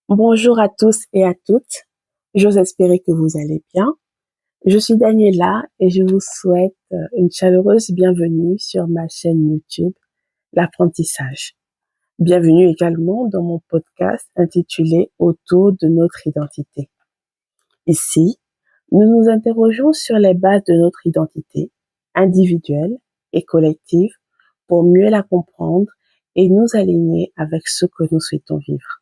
Bonjour à tous et à toutes. J'ose espérer que vous allez bien. Je suis Daniela et je vous souhaite une chaleureuse bienvenue sur ma chaîne YouTube, l'apprentissage. Bienvenue également dans mon podcast intitulé Autour de notre identité. Ici, nous nous interrogeons sur les bases de notre identité, individuelle et collective, pour mieux la comprendre et nous aligner avec ce que nous souhaitons vivre.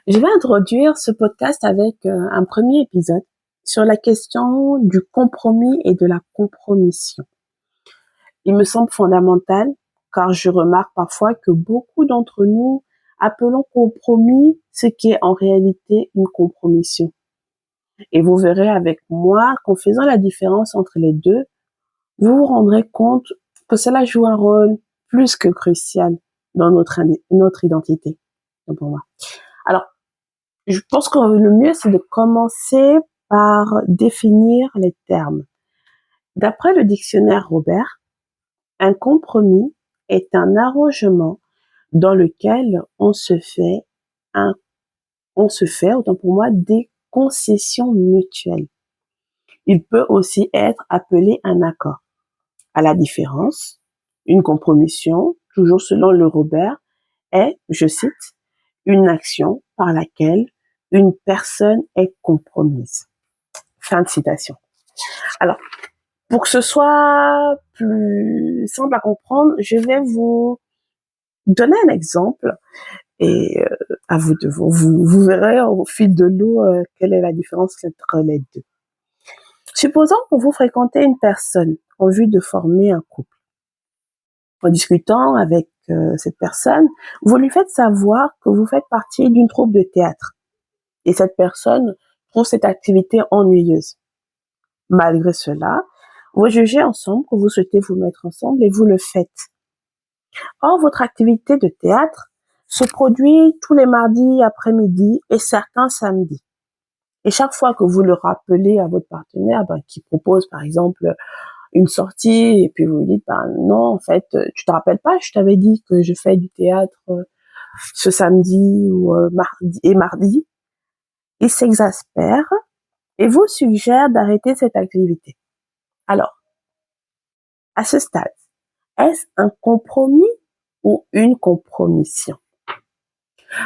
Je vais introduire ce podcast avec un premier épisode sur la question du compromis et de la compromission. Il me semble fondamental car je remarque parfois que beaucoup d'entre nous appelons compromis ce qui est en réalité une compromission. Et vous verrez avec moi qu'en faisant la différence entre les deux, vous vous rendrez compte que cela joue un rôle plus que crucial dans notre identité. Pour moi. Alors, je pense que le mieux, c'est de commencer par définir les termes. D'après le dictionnaire Robert, un compromis est un arrangement dans lequel on se fait, autant pour moi, des concessions mutuelles. Il peut aussi être appelé un accord. À la différence, une compromission, toujours selon le Robert, est, je cite, une action par laquelle une personne est compromise. Fin de citation. Alors, pour que ce soit plus simple à comprendre, je vais vous donner un exemple et à vous de vous verrez au fil de l'eau quelle est la différence entre les deux. Supposons que vous fréquentez une personne en vue de former un couple. En discutant avec cette personne, vous lui faites savoir que vous faites partie d'une troupe de théâtre. Et cette personne trouve cette activité ennuyeuse. Malgré cela, vous jugez ensemble que vous souhaitez vous mettre ensemble et vous le faites. Or, votre activité de théâtre se produit tous les mardis après-midi et certains samedis. Et chaque fois que vous le rappelez à votre partenaire, qui propose par exemple une sortie, et puis vous lui dites, non, en fait, tu te rappelles pas, je t'avais dit que je fais du théâtre ce samedi ou mardi. Il s'exaspère et vous suggère d'arrêter cette activité. Alors, à ce stade, est-ce un compromis ou une compromission?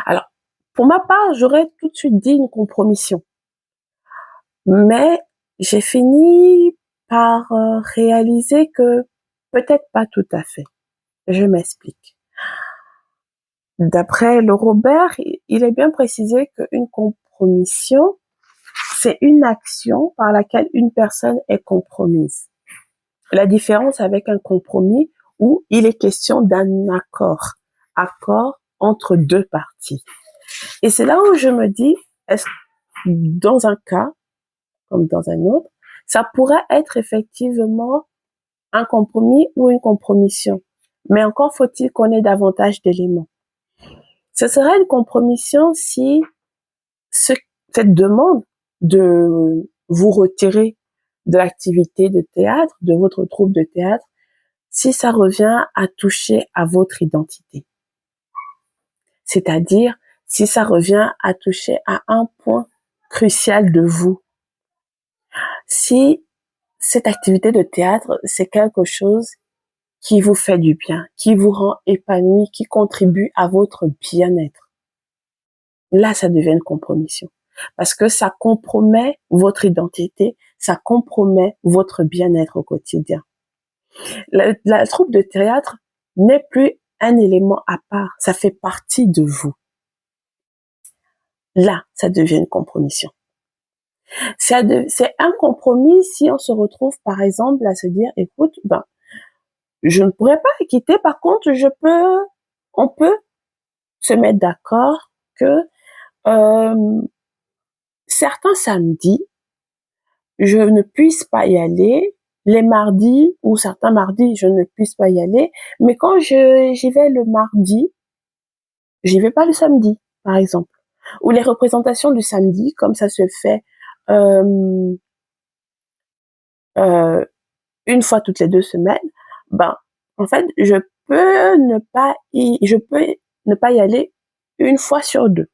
Alors, pour ma part, j'aurais tout de suite dit une compromission. Mais j'ai fini par réaliser que peut-être pas tout à fait. Je m'explique. D'après le Robert, il est bien précisé qu'une compromission, c'est une action par laquelle une personne est compromise. La différence avec un compromis où il est question d'un accord entre deux parties. Et c'est là où je me dis, est-ce que dans un cas comme dans un autre, ça pourrait être effectivement un compromis ou une compromission. Mais encore faut-il qu'on ait davantage d'éléments. Ce serait une compromission si cette demande de vous retirer de l'activité de théâtre, de votre troupe de théâtre, si ça revient à toucher à votre identité. C'est-à-dire, si ça revient à toucher à un point crucial de vous. Si cette activité de théâtre, c'est quelque chose qui vous fait du bien, qui vous rend épanoui, qui contribue à votre bien-être. Là, ça devient une compromission. Parce que ça compromet votre identité, ça compromet votre bien-être au quotidien. La troupe de théâtre n'est plus un élément à part, ça fait partie de vous. Là, ça devient une compromission. C'est un compromis si on se retrouve, par exemple, à se dire, écoute, je ne pourrais pas quitter, par contre, on peut se mettre d'accord que certains samedis, je ne puisse pas y aller, les mardis ou certains mardis, je ne puisse pas y aller, mais quand j'y vais le mardi, j'y vais pas le samedi, par exemple. Ou les représentations du samedi, comme ça se fait une fois toutes les 2 semaines, en fait, je peux ne pas y aller une fois sur 2.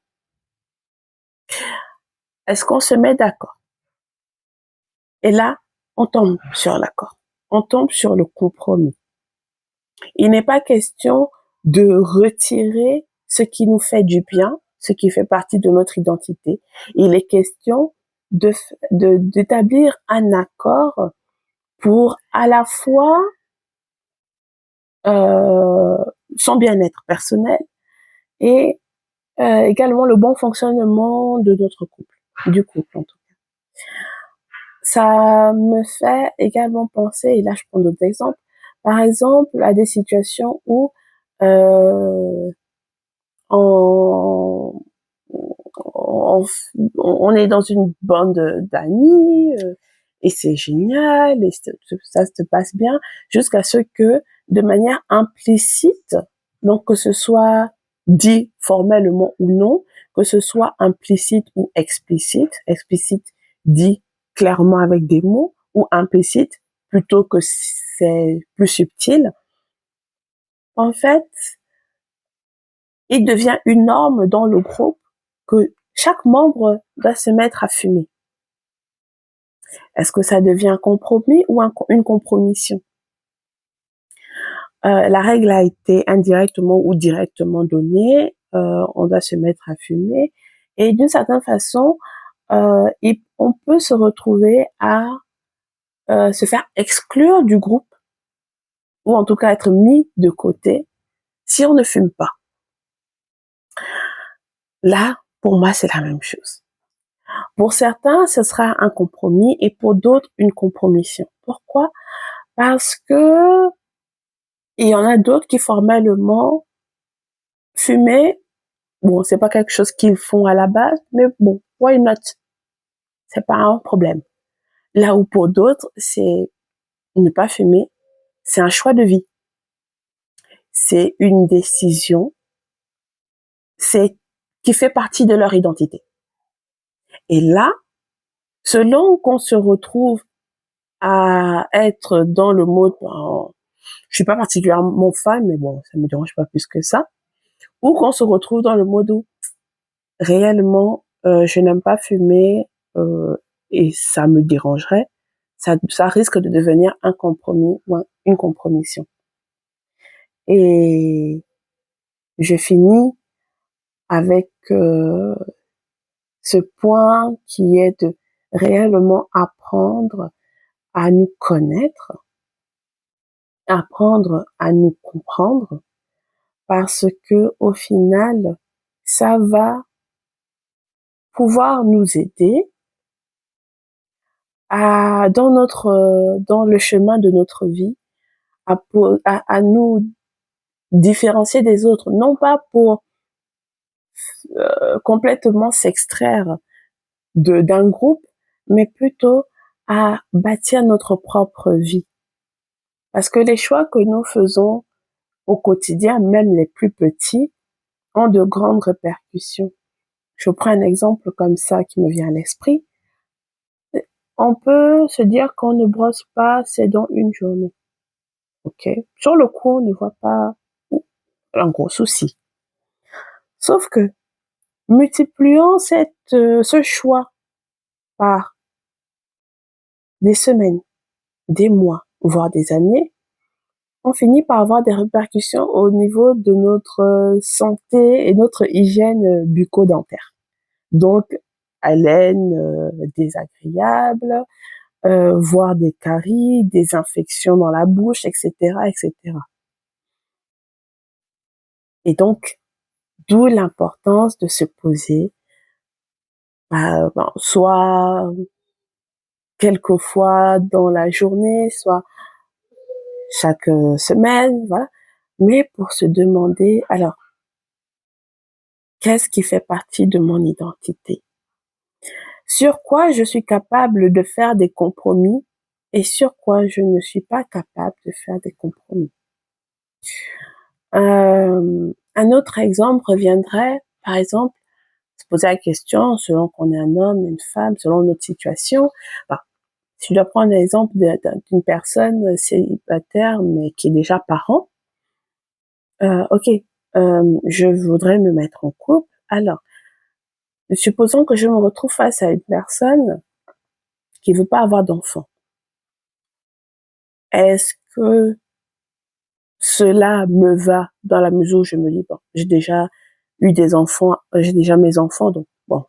Est-ce qu'on se met d'accord? Et là, on tombe sur l'accord. On tombe sur le compromis. Il n'est pas question de retirer ce qui nous fait du bien, ce qui fait partie de notre identité. Il est question d'établir un accord pour à la fois euh, son bien-être personnel et également le bon fonctionnement de notre couple, du couple en tout cas. Ça me fait également penser, et là je prends d'autres exemples, par exemple à des situations où euh, on, on, on est dans une bande d'amis et c'est génial et ça se passe bien jusqu'à ce que de manière implicite, donc que ce soit dit formellement ou non, que ce soit implicite ou explicite dit clairement avec des mots ou implicite plutôt que c'est plus subtil, en fait, il devient une norme dans le groupe que chaque membre doit se mettre à fumer. Est-ce que ça devient un compromis ou une compromission? La règle a été indirectement ou directement donnée. On doit se mettre à fumer. Et d'une certaine façon, on peut se retrouver à se faire exclure du groupe ou en tout cas être mis de côté si on ne fume pas. Là, pour moi, c'est la même chose. Pour certains, ce sera un compromis et pour d'autres, une compromission. Pourquoi? Parce que il y en a d'autres qui formellement fumer, bon, c'est pas quelque chose qu'ils font à la base, mais bon, why not? C'est pas un problème. Là où pour d'autres, c'est ne pas fumer, c'est un choix de vie. C'est une décision, c'est qui fait partie de leur identité. Et là, selon qu'on se retrouve à être dans le mode, je suis pas particulièrement fan, mais bon, ça me dérange pas plus que ça, ou qu'on se retrouve dans le mode où réellement je n'aime pas fumer et ça me dérangerait, ça risque de devenir un compromis ou une compromission. Et je finis avec ce point qui est de réellement apprendre à nous connaître, apprendre à nous comprendre, parce que au final, ça va pouvoir nous aider dans le chemin de notre vie, à nous différencier des autres, non pas pour complètement s'extraire d'un groupe, mais plutôt à bâtir notre propre vie. Parce que les choix que nous faisons au quotidien, même les plus petits, ont de grandes répercussions. Je prends un exemple comme ça qui me vient à l'esprit. On peut se dire qu'on ne brosse pas ses dents une journée. Ok. Sur le coup, on ne voit pas un gros souci. Sauf que, multiplions ce choix par des semaines, des mois, voire des années, on finit par avoir des répercussions au niveau de notre santé et notre hygiène bucco-dentaire. Donc, haleine désagréable, voire des caries, des infections dans la bouche, etc., etc. Et donc, d'où l'importance de se poser, soit quelques fois dans la journée, soit chaque semaine, voilà. Mais pour se demander, alors, qu'est-ce qui fait partie de mon identité? Sur quoi je suis capable de faire des compromis et sur quoi je ne suis pas capable de faire des compromis. Un autre exemple reviendrait, par exemple, se poser la question, selon qu'on est un homme, une femme, selon notre situation. Bah, si je dois prendre l'exemple d'une personne célibataire, mais qui est déjà parent, ok, je voudrais me mettre en couple. Alors, Supposons que je me retrouve face à une personne qui veut pas avoir d'enfant. Est-ce que cela me va dans la mesure où je me dis, bon, j'ai déjà eu des enfants, j'ai déjà mes enfants, donc bon,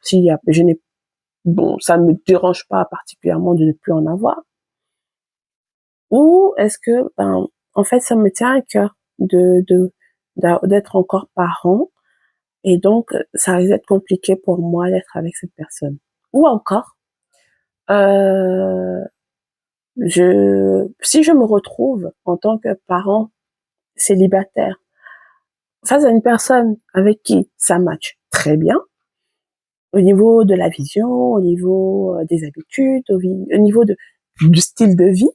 bon, ça me dérange pas particulièrement de ne plus en avoir. Ou est-ce que, en fait, ça me tient à cœur d'être encore parent, et donc ça risque d'être compliqué pour moi d'être avec cette personne. Ou encore, euh, si je me retrouve en tant que parent célibataire face à une personne avec qui ça match très bien, au niveau de la vision, au niveau des habitudes, au niveau du style de vie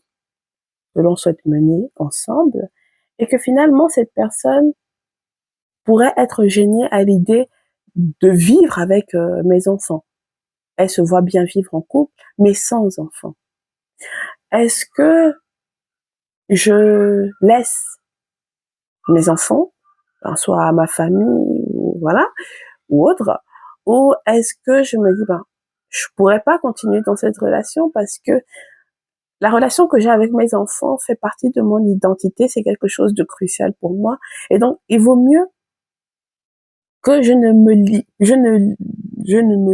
que l'on souhaite mener ensemble, et que finalement cette personne pourrait être gênée à l'idée de vivre avec mes enfants. Elle se voit bien vivre en couple, mais sans enfants. Est-ce que je laisse mes enfants, soit à ma famille, ou voilà, ou autre, ou est-ce que je me dis, je pourrais pas continuer dans cette relation parce que la relation que j'ai avec mes enfants fait partie de mon identité, c'est quelque chose de crucial pour moi, et donc il vaut mieux que je ne me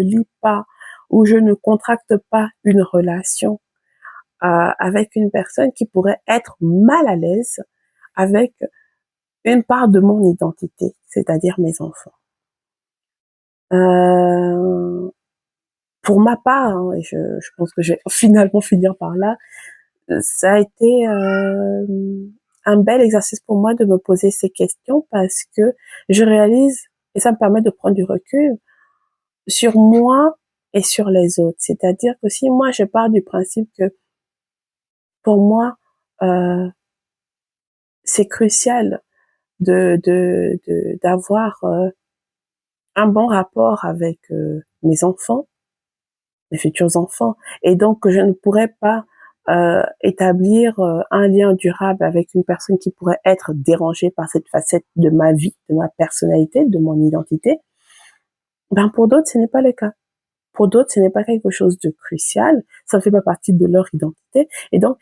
lie pas, ou je ne contracte pas une relation avec une personne qui pourrait être mal à l'aise avec une part de mon identité, c'est-à-dire mes enfants. Euh, pour ma part, hein, et je pense que je vais finalement finir par là, ça a été un bel exercice pour moi de me poser ces questions, parce que je réalise, et ça me permet de prendre du recul sur moi et sur les autres. C'est-à-dire que si moi je pars du principe que pour moi c'est crucial d'avoir un bon rapport avec mes enfants, mes futurs enfants, et donc que je ne pourrais pas établir un lien durable avec une personne qui pourrait être dérangée par cette facette de ma vie, de ma personnalité, de mon identité, pour d'autres ce n'est pas le cas. Pour d'autres ce n'est pas quelque chose de crucial, ça ne fait pas partie de leur identité, et donc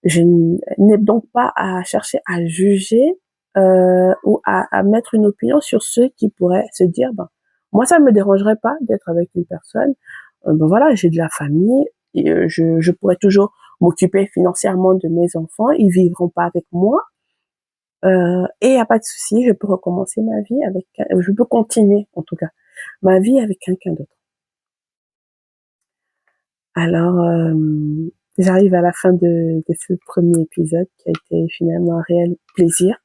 je n'ai donc pas à chercher à juger ou à mettre une opinion sur ceux qui pourraient se dire, moi ça me dérangerait pas d'être avec une personne, voilà, j'ai de la famille, et je pourrais toujours m'occuper financièrement de mes enfants, ils vivront pas avec moi, et il y a pas de souci, je peux recommencer ma vie je peux continuer en tout cas ma vie avec quelqu'un d'autre. Alors j'arrive à la fin de ce premier épisode qui a été finalement un réel plaisir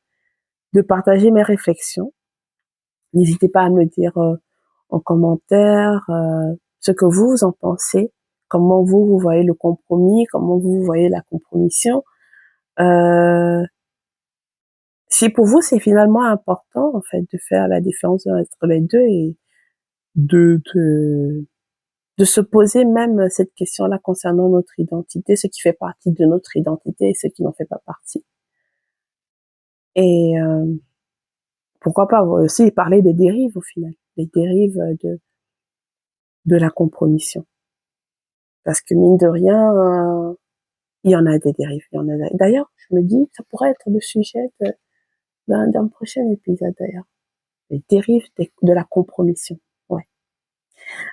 de partager mes réflexions. N'hésitez pas à me dire en commentaire ce que vous en pensez, comment vous voyez le compromis, comment vous voyez la compromission. Euh, si pour vous c'est finalement important en fait de faire la différence entre les deux, et de, de, de se poser même cette question-là concernant notre identité, ce qui fait partie de notre identité et ce qui n'en fait pas partie. Et pourquoi pas aussi parler des dérives au final, des dérives de la compromission. Parce que mine de rien, il y en a des dérives. D'ailleurs, je me dis que ça pourrait être le sujet d'un prochain épisode d'ailleurs. Les dérives de la compromission. Ouais.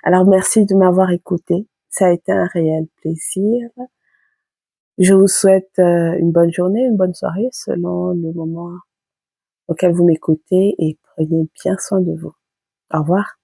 Alors merci de m'avoir écouté. Ça a été un réel plaisir. Je vous souhaite une bonne journée, une bonne soirée selon le moment auquel vous m'écoutez, et prenez bien soin de vous. Au revoir.